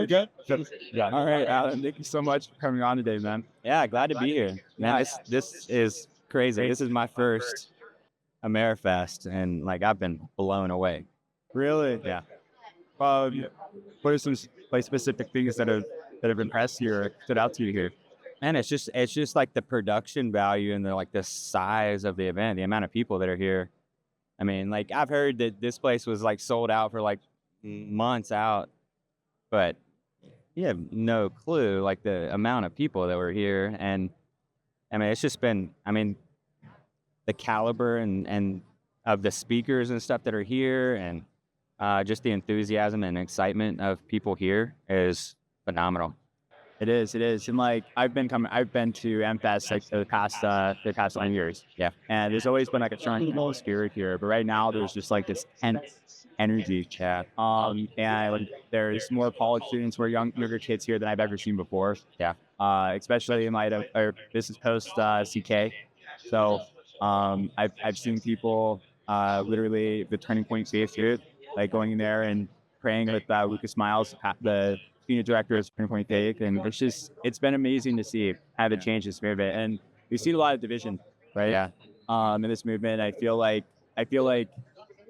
good? Yeah. All right, Alan, thank you so much for coming on today, man. Yeah, glad to be here. Man, this is crazy. This is my first Amerifest, and like I've been blown away. Really? Yeah. Um, what are some like specific things that have impressed you or stood out to you here? And it's just like the production value and the size of the event, the amount of people that are here. I mean, like I've heard that this place was like sold out for like months out, but you have no clue like the amount of people that were here. And I mean, it's just been, I mean, the caliber and of the speakers and stuff that are here, and just the enthusiasm and excitement of people here is phenomenal. It is, and like I've been to MFest like the past 9 years. Yeah. And there's always been like a strong spirit here, but right now there's just like this tense energy. Yeah. And like, there's more college students, more younger kids here than I've ever seen before. Yeah. Especially in light of, or this is post CK. So I've seen people literally the Turning Point faith here, like going in there and praying with Lucas Miles, the senior director of Turning Point Faith, and it's been amazing to see how the change this movement. And we've seen a lot of division, right? Yeah. In this movement, I feel like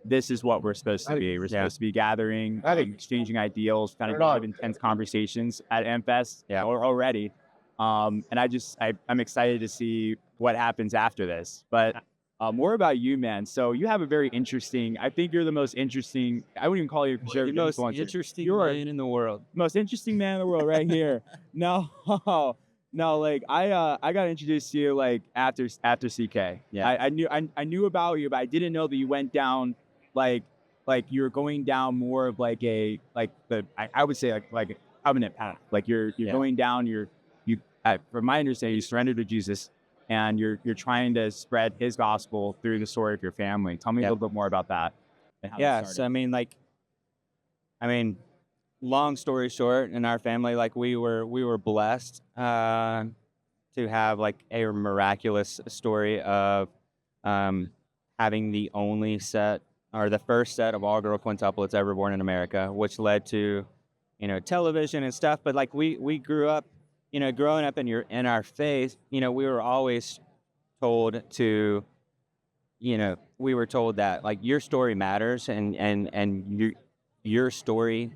this is what we're supposed to be. We're supposed to be gathering, exchanging ideals, kind of have intense conversations at MFest already. I'm excited to see what happens after this. But more about you, man. So you have a very interesting, I think you're the most interesting, I wouldn't even call you a The conservative most influencer. interesting You're man in the world. most interesting man in the world right here. No, no, like I got introduced to you like after CK. Yeah. I knew about you, but I didn't know that you went down like you're going down more of like a I would say like a covenant path. Like you're going down from my understanding, you surrendered to Jesus, and you're trying to spread His gospel through the story of your family. Tell me a little bit more about that. And how that Yeah. So started. I mean, long story short, in our family, like we were blessed to have like a miraculous story of having the only set or the first set of all girl quintuplets ever born in America, which led to television and stuff. But like we grew up, growing up in our faith, we were always told to, we were told that like your story matters, and your story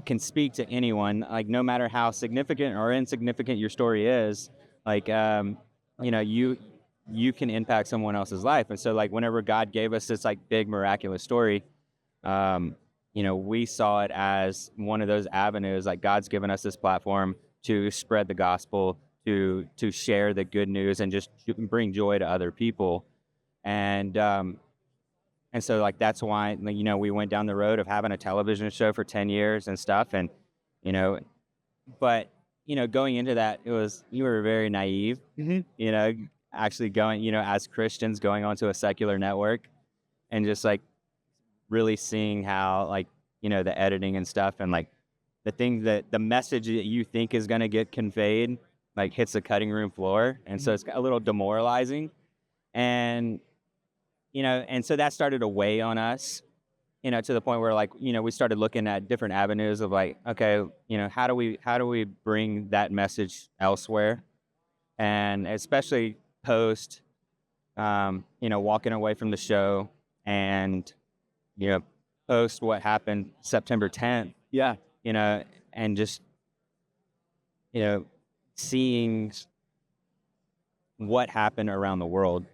can speak to anyone, like no matter how significant or insignificant your story is, like you can impact someone else's life. And so like whenever God gave us this like big miraculous story, we saw it as one of those avenues. Like God's given us this platform to spread the gospel, to share the good news, and just bring joy to other people. And so like that's why we went down the road of having a television show for 10 years and stuff. And you know but going into that, you were very naive, actually going, as Christians, going onto a secular network and just like really seeing how like the editing and stuff, and like the message that you think is going to get conveyed like hits the cutting room floor. And so it's a little demoralizing. And and so that started to weigh on us, to the point where like, we started looking at different avenues of like, okay, how do we bring that message elsewhere? And especially post, walking away from the show, and, post what happened September 10th, Yeah. and just, seeing what happened around the world,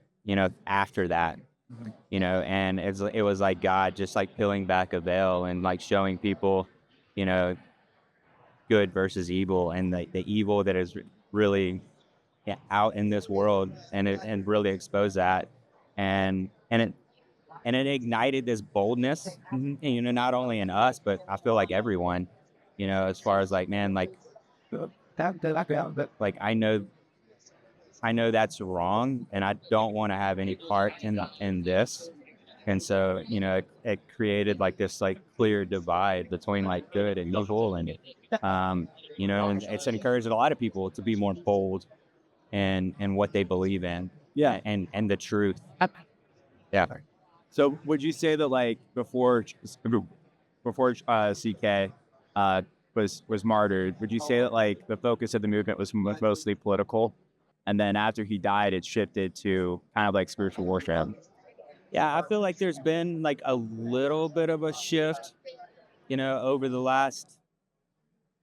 after that. And it was like God just like peeling back a veil and like showing people, good versus evil, and the evil that is really out in this world, and really expose that. And it ignited this boldness, not only in us, but I feel like everyone, as far as like, man, like I know that's wrong, and I don't want to have any part in this. And so, it created like this like clear divide between like good and evil, and and it's encouraged a lot of people to be more bold in what they believe in, Yeah. and the truth. Yeah. So would you say that like before CK, was martyred, would you say that like the focus of the movement was mostly political, and then after he died, it shifted to kind of like spiritual warfare? Yeah, I feel like there's been like a little bit of a shift, over the last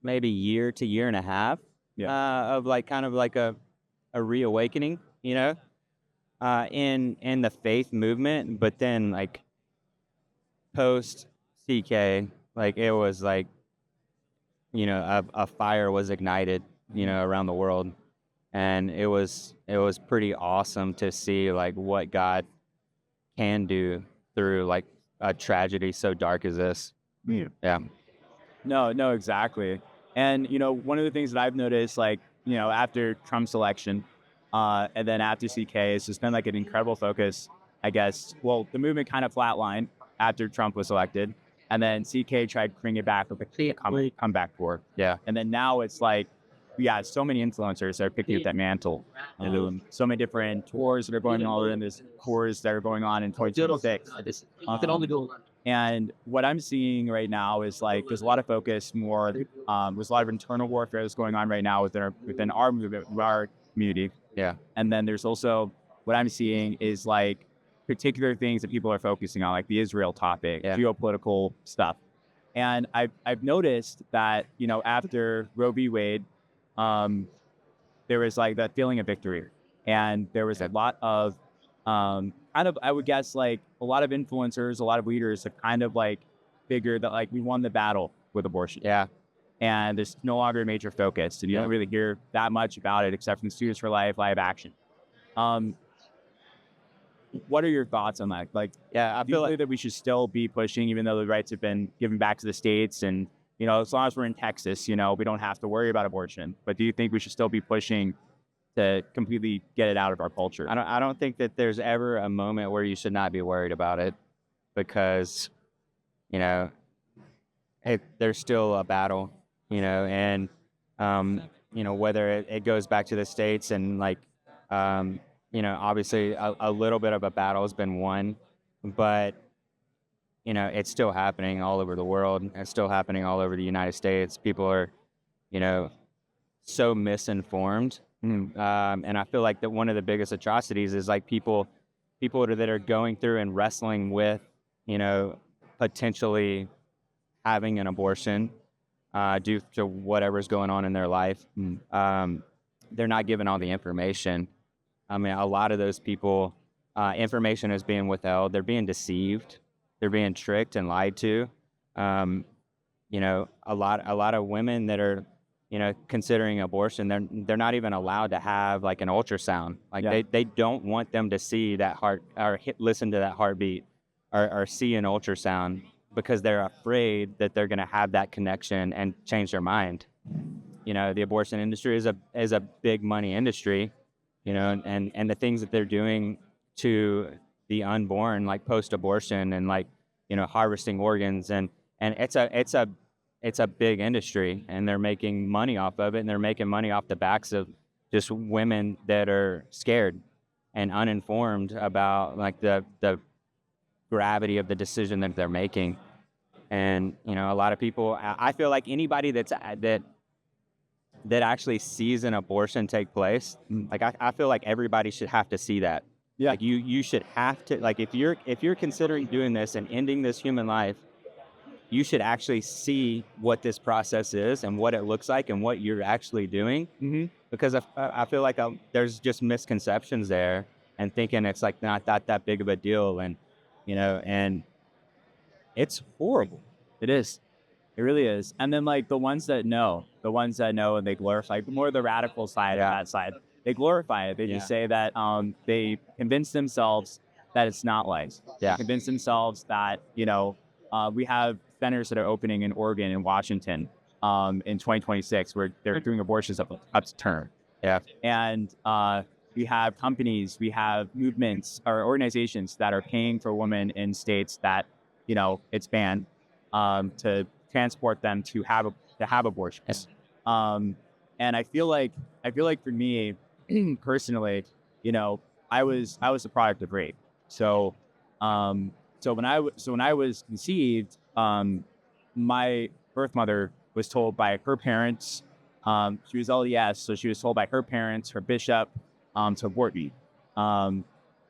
maybe year to year and a half, of like kind of like a reawakening, in the faith movement. But then like post CK, like it was like, a fire was ignited, around the world, and it was pretty awesome to see like what God can do through like a tragedy so dark as this. Yeah. No, no, exactly. And one of the things that I've noticed, like after Trump's election, and then after CK, it's just been like an incredible focus. I guess. Well, the movement kind of flatlined after Trump was elected, and then CK tried to bring it back with a comeback tour. Yeah. And then now it's like, yeah, so many influencers that are picking up that mantle. So many different tours that are going on, and there's tours that are going on in 2026. And what I'm seeing right now is like there's a lot of focus more. There's a lot of internal warfare that's going on right now within our movement, our community. Yeah. And then there's also what I'm seeing is like particular things that people are focusing on, like the Israel topic, geopolitical stuff. And I've noticed that after Roe v. Wade, there was like that feeling of victory, and there was a lot of kind of, I would guess, like a lot of influencers, a lot of leaders have kind of like figured that like we won the battle with abortion. Yeah. And there's no longer a major focus, and you don't really hear that much about it except from Students for Life, Live Action. What are your thoughts on that? Like, Yeah, I do you feel believe like that we should still be pushing, even though the rights have been given back to the states, and as long as we're in Texas, we don't have to worry about abortion. But do you think we should still be pushing to completely get it out of our culture? I don't think that there's ever a moment where you should not be worried about it, because there's still a battle, and whether it goes back to the states, and like obviously a little bit of a battle has been won, but it's still happening all over the world. It's still happening all over the United States. People are so misinformed. And I feel like that one of the biggest atrocities is like people that are going through and wrestling with potentially having an abortion due to whatever's going on in their life. They're not given all the information. I mean, a lot of those people, information is being withheld. They're being deceived. They're being tricked and lied to. A lot of women that are considering abortion, they're not even allowed to have like an ultrasound. Like they don't want them to see that heart, or listen to that heartbeat, or see an ultrasound, because they're afraid that they're going to have that connection and change their mind. The abortion industry is a big money industry, and the things that they're doing to the unborn, like post-abortion, and like harvesting organs, and it's a big industry, and they're making money off of it, and they're making money off the backs of just women that are scared and uninformed about like the gravity of the decision that they're making. And a lot of people, I feel like anybody that actually sees an abortion take place, like I feel like everybody should have to see that. Like you should have to, like if you're considering doing this and ending this human life, you should actually see what this process is and what it looks like and what you're actually doing. Because I feel like there's just misconceptions there, and thinking it's like not that big of a deal, and and it's horrible. It is. It really is. And then like the ones that know and they glorify, more the radical side of that side, they glorify it. They just say that they convince themselves that it's not lies. Yeah. They convince themselves that, we have centers that are opening in Oregon and Washington in 2026 where they're doing abortions up to term. Yeah. And we have companies, we have movements or organizations that are paying for women in states that, it's banned to transport them to have abortions. And I feel like for me personally, I was a product of rape. So so when I was conceived, my birth mother was told by her parents. She was LDS, so she was told by her parents, her bishop, to abort me.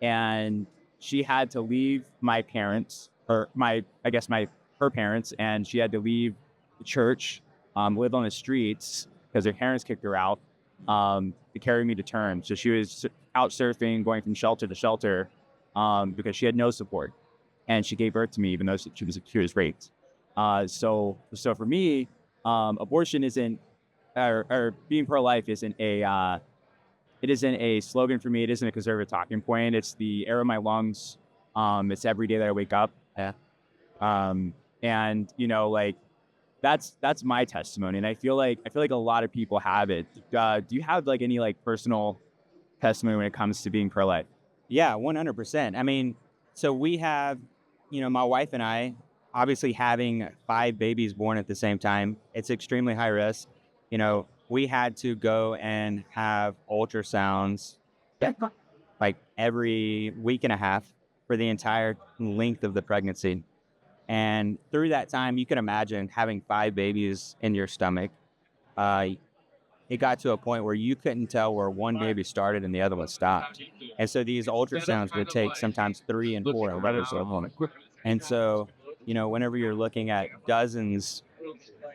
And she had to leave my parents, or her parents, and she had to leave the church, live on the streets because her parents kicked her out, to carry me to term. So she was out surfing, going from shelter to shelter, because she had no support, and she gave birth to me even though she was raped. So for me, abortion isn't, or being pro-life isn't it isn't a slogan for me. It isn't a conservative talking point. It's the air of my lungs. It's every day that I wake up. Yeah. And like that's my testimony. And I feel like a lot of people have it. Do you have like any like personal testimony when it comes to being pro-life? Yeah, 100%. I mean, so we have, my wife and I, obviously having 5 babies born at the same time, it's extremely high risk. We had to go and have ultrasounds like every week and a half for the entire length of the pregnancy. And through that time, you can imagine having 5 babies in your stomach. It got to a point where you couldn't tell where one baby started and the other one stopped. And so these ultrasounds would take sometimes 3 and 4 hours. And so, whenever you're looking at dozens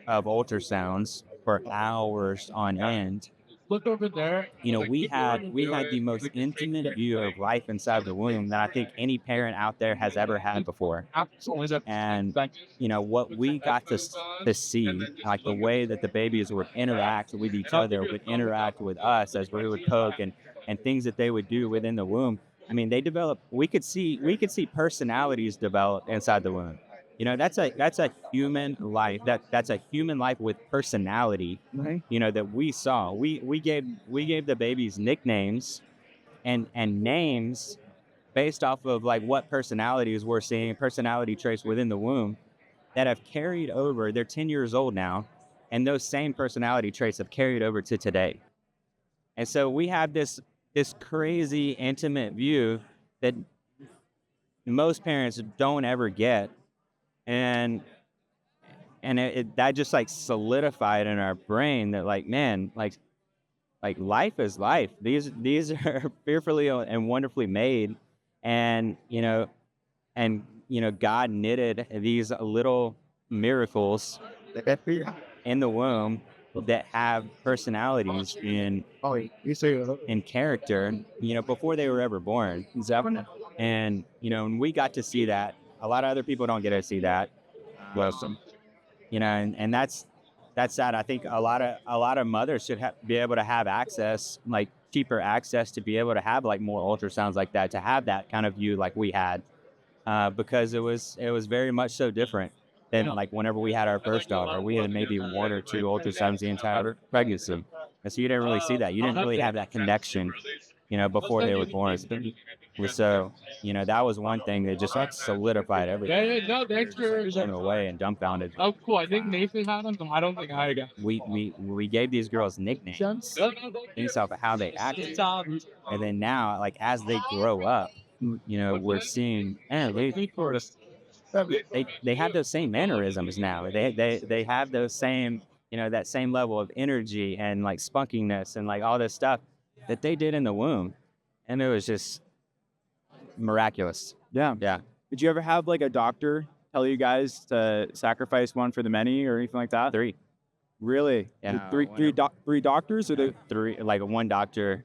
of ultrasounds for hours on end, Look over there. we had the most intimate view of life inside the womb that I think any parent out there has ever had before. And what we got to see, like the way that the babies would interact with each other, would interact with us as we would poke, and things that they would do within the womb. I mean, they develop. We could see personalities develop inside the womb. That's a human life. That's a human life with personality. Right. That we saw. We gave the babies nicknames and names based off of like what personalities we're seeing, personality traits within the womb that have carried over. They're 10 years old now, and those same personality traits have carried over to today. And so we have this crazy intimate view that most parents don't ever get. And that just like solidified in our brain that like, man, like life is life. These are fearfully and wonderfully made. And, God knitted these little miracles in the womb that have personalities in character, before they were ever born. And, and we got to see that. A lot of other people don't get to see that. And that's sad. I think a lot of mothers should be able to have access, like cheaper access, to be able to have like more ultrasounds like that, to have that kind of view like we had, because it was very much so different than like whenever we had our first daughter. We had maybe 1 or 2 ultrasounds the entire pregnancy, and so you didn't really see that. You didn't really have that connection, before they were born. So, that was one thing that just like solidified everything. Yeah, no, thanks for In a way, and dumbfounded. Oh, cool. I think Nathan had them. I don't think I got. We gave these girls nicknames based off of how they acted, and then now, like as they grow up, we're seeing, they have those same mannerisms now. They have those same, that same level of energy and like spunkiness and like all this stuff that they did in the womb, and it was just miraculous. Yeah. Yeah. Did you ever have like a doctor tell you guys to sacrifice one for the many or anything like that? 3. Really? Yeah. Three doctors, or the 3, like one doctor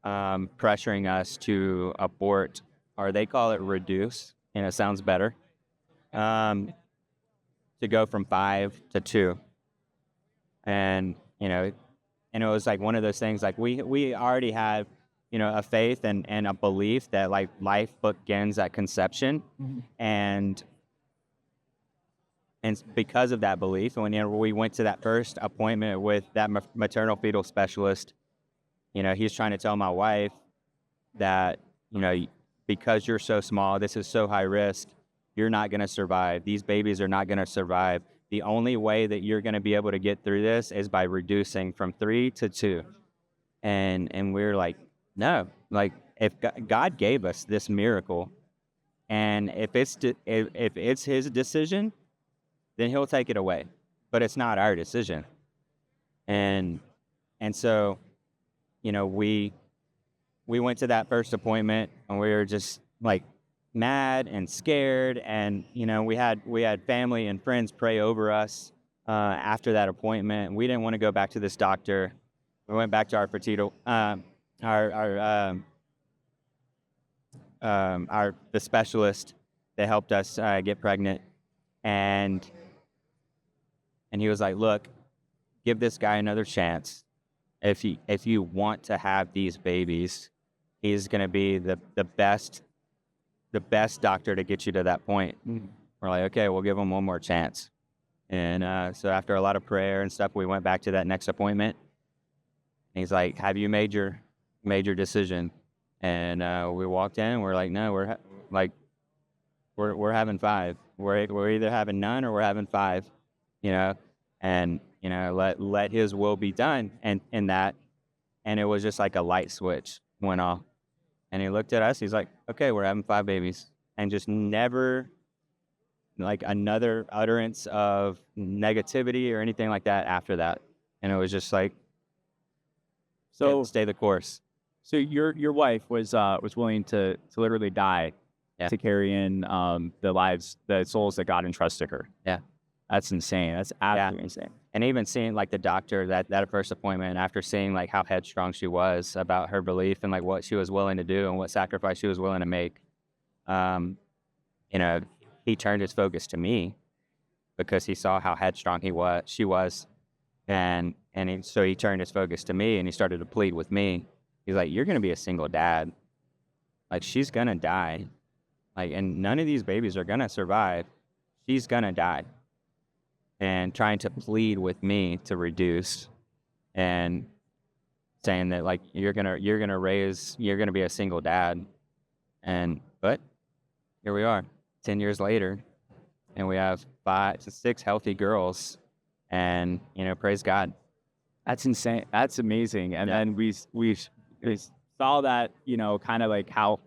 pressuring us to abort, or they call it reduce, and it sounds better, to go from 5 to 2. And, and it was like one of those things, like we already had, a faith and a belief that like life begins at conception. Mm-hmm. And because of that belief, and whenever we went to that first appointment with that maternal fetal specialist, he's trying to tell my wife that, because you're so small, this is so high risk, you're not going to survive. These babies are not going to survive. The only way that you're going to be able to get through this is by reducing from 3 to 2. And we're like, no, like if God gave us this miracle, and if it's his decision, then he'll take it away. but it's not our decision. And so, we went to that first appointment and we were just like mad and scared. And, we had family and friends pray over us after that appointment. We didn't want to go back to this doctor. We went back to our the specialist that helped us get pregnant. And he was like, look, give this guy another chance. If you want to have these babies, he's going to be the best doctor to get you to that point. We're like, okay, we'll give him one more chance. And so after a lot of prayer and stuff, we went back to that next appointment. And he's like, have you made your decision? And we walked in. We're like, no, we're having 5. We're either having none or we're having 5, and let his will be done. And in that, and it was just like a light switch went off. And he looked at us. He's like, okay, we're having 5 babies, and just never like another utterance of negativity or anything like that after that. And it was just like, so stay the course. So your wife was willing to literally die to carry in the souls that God entrusted her. Yeah. That's insane. That's absolutely insane. And even seeing like the doctor that first appointment, after seeing like how headstrong she was about her belief and like what she was willing to do and what sacrifice she was willing to make, he turned his focus to me because he saw how headstrong she was. And so he turned his focus to me and he started to plead with me. He's like, you're going to be a single dad. Like, she's going to die. Like, and none of these babies are going to survive. She's going to die. And trying to plead with me to reduce and saying that, like, you're going to be a single dad. But here we are 10 years later, and we have 5 to 6 healthy girls, and, praise God. That's insane. That's amazing. And then we saw that, kind of like how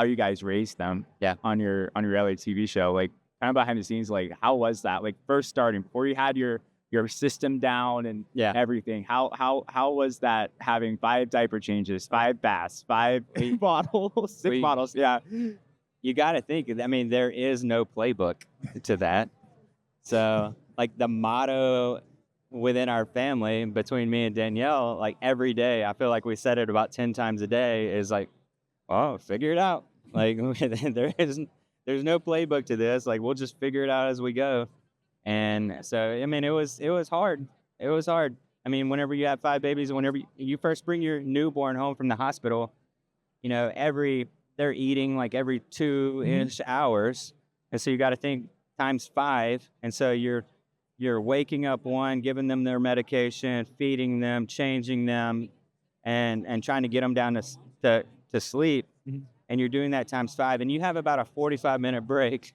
you guys raised them on your reality TV show, like kind of behind the scenes, like how was that? Like first starting before you had your system down and everything. How was that having 5 diaper changes, 5 baths, 5 bottles, 6 bottles? Yeah. You got to think, I mean, there is no playbook to that. So like the motto within our family, between me and Danielle, like every day, I feel like we said it about 10 times a day, is like, oh, figure it out. Like there's no playbook to this. Like we'll just figure it out as we go. And so, I mean, it was hard. It was hard. I mean, whenever you have 5 babies, whenever you first bring your newborn home from the hospital, they're eating like every 2-ish hours. And so you got to think times 5. And so you're waking up one, giving them their medication, feeding them, changing them, and trying to get them down to sleep. And you're doing that times 5. And you have about a 45-minute break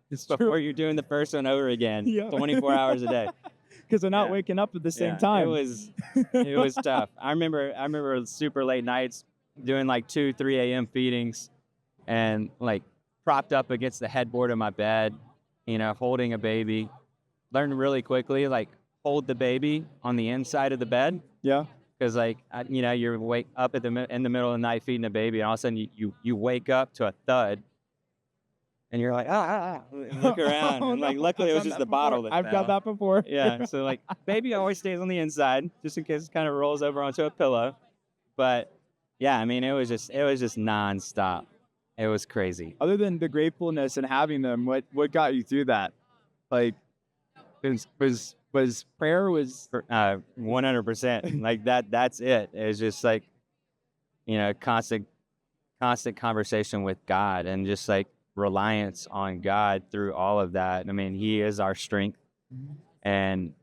before you're doing the first one over again, 24 hours a day. Because they're not waking up at the same time. It was tough. I remember super late nights doing like 2-3 a.m. feedings and like propped up against the headboard of my bed, holding a baby. Learned really quickly, like hold the baby on the inside of the bed. Yeah. Because like, you're wake up in the middle of the night feeding a baby, and all of a sudden you wake up to a thud. And you're like, look around. And like, luckily it was just the bottle that I've done that before. Yeah. So like, baby always stays on the inside just in case it kind of rolls over onto a pillow. But yeah, I mean, it was just nonstop. It was crazy. Other than the gratefulness and having them, what got you through that? Like, was prayer 100%. Like that's it. It's just like, constant conversation with God and just like reliance on God through all of that. I mean, He is our strength. And,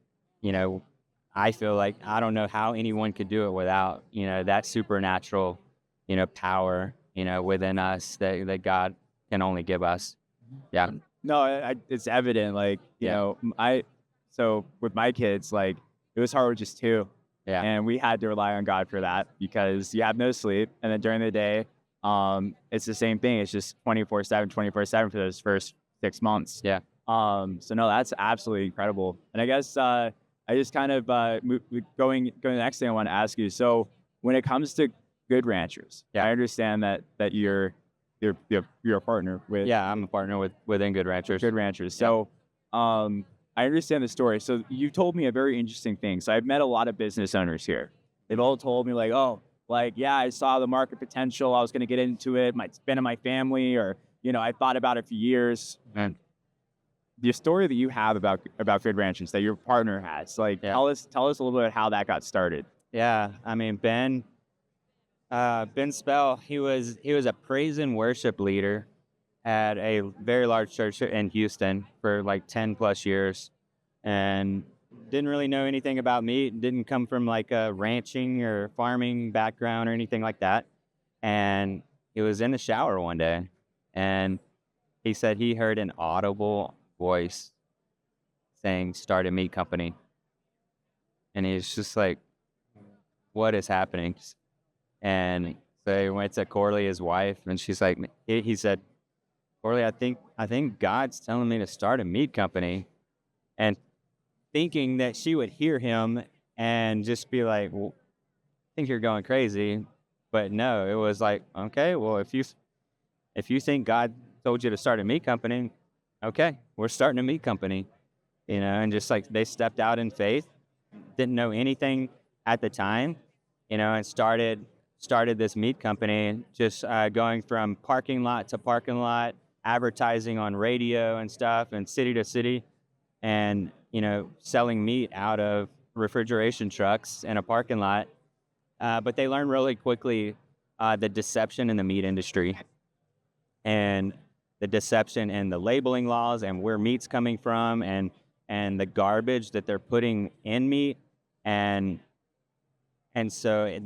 I feel like I don't know how anyone could do it without, that supernatural, power, within us that God can only give us. Yeah. No, it's evident. Like, so with my kids, like it was hard with just 2. Yeah. And we had to rely on God for that because you have no sleep. And then during the day, it's the same thing. It's just 24/7 for those first 6 months. Yeah. So no, that's absolutely incredible. And I guess I just kind of going to the next thing I want to ask you. So when it comes to Good Ranchers, Yeah. I understand that you're a partner with Yeah, I'm a partner within Good Ranchers. Good Ranchers. So I understand the story. So you told me a very interesting thing. So I've met a lot of business owners here. They've all told me like, oh, like, yeah, I saw the market potential. I was going to get into it. It's been in my family, or, I thought about it for years. And the story that you have about Good Ranchers that your partner has, like, tell us a little bit how that got started. Yeah, I mean, Ben Spell, he was a praise and worship leader at a very large church in Houston for like 10 plus years, and didn't really know anything about meat. Didn't come from like a ranching or farming background or anything like that. And he was in the shower one day, and he said he heard an audible voice saying, "Start a meat company." And he's just like, "What is happening?" And so he went to Corley, his wife, and she's like, he said, "Corley, I think God's telling me to start a meat company." And thinking that she would hear him and just be like, "Well, I think you're going crazy." But no, it was like, okay, well, if you think God told you to start a meat company, okay, we're starting a meat company, and just like they stepped out in faith, didn't know anything at the time, and started this meat company, just going from parking lot to parking lot, advertising on radio and stuff, and city to city, and selling meat out of refrigeration trucks in a parking lot. But they learned really quickly the deception in the meat industry, and the deception in the labeling laws, and where meat's coming from, and the garbage that they're putting in meat, and so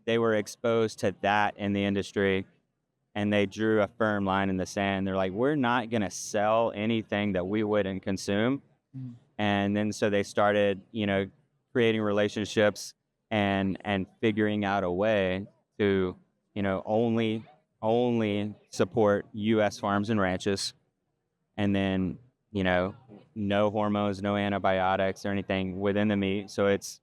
they were exposed to that in the industry, and they drew a firm line in the sand. They're like, we're not going to sell anything that we wouldn't consume. And then so they started, creating relationships and figuring out a way to, only support U.S. farms and ranches, and then, no hormones, no antibiotics or anything within the meat. So it's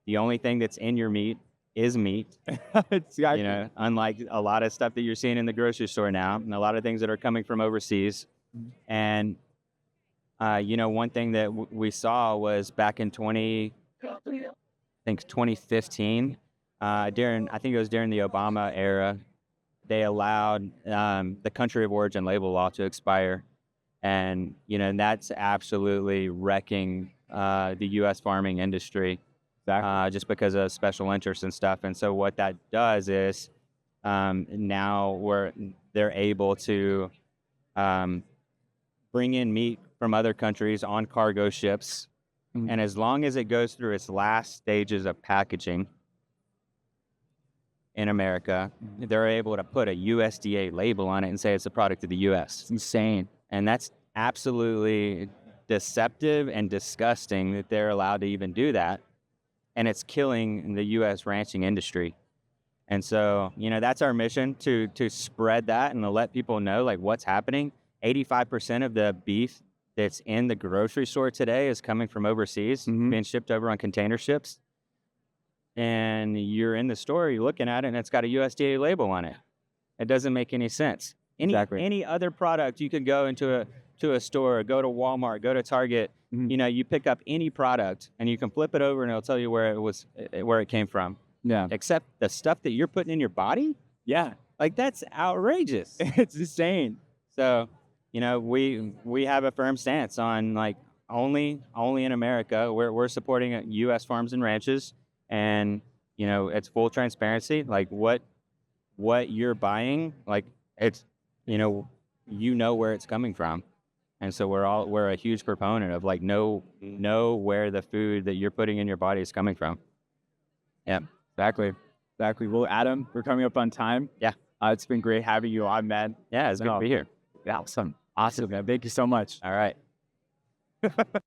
the only thing that's in your meat is meat. Unlike a lot of stuff that you're seeing in the grocery store now, and a lot of things that are coming from overseas. And one thing that we saw was back in 2015, I think it was during the Obama era, they allowed the country of origin label law to expire. And, that's absolutely wrecking the U.S. farming industry, just because of special interests and stuff. And so what that does is now they're able to bring in meat from other countries on cargo ships. Mm-hmm. And as long as it goes through its last stages of packaging in America, they're able to put a USDA label on it and say it's a product of the U.S. It's insane. And that's absolutely deceptive and disgusting that they're allowed to even do that. And it's killing the U.S. ranching industry. And so, that's our mission, to spread that and to let people know, like, what's happening. 85% of the beef that's in the grocery store today is coming from overseas, being shipped over on container ships. And you're in the store, you're looking at it, and it's got a USDA label on it. It doesn't make any sense. Any other product, you could go into a store, go to Walmart, go to Target, you pick up any product and you can flip it over and it'll tell you where it came from. Yeah. Except the stuff that you're putting in your body? Yeah. Like, that's outrageous. It's insane. So, we have a firm stance on, like, only in America. We're supporting U.S. farms and ranches, and it's full transparency. Like, what you're buying, like, it's where it's coming from, and so we're a huge proponent of, like, know where the food that you're putting in your body is coming from. Yeah, exactly. Well, Adam, we're coming up on time. Yeah, it's been great having you on, man. Yeah, it's good to be here. Yeah, awesome, man. Thank you so much. All right.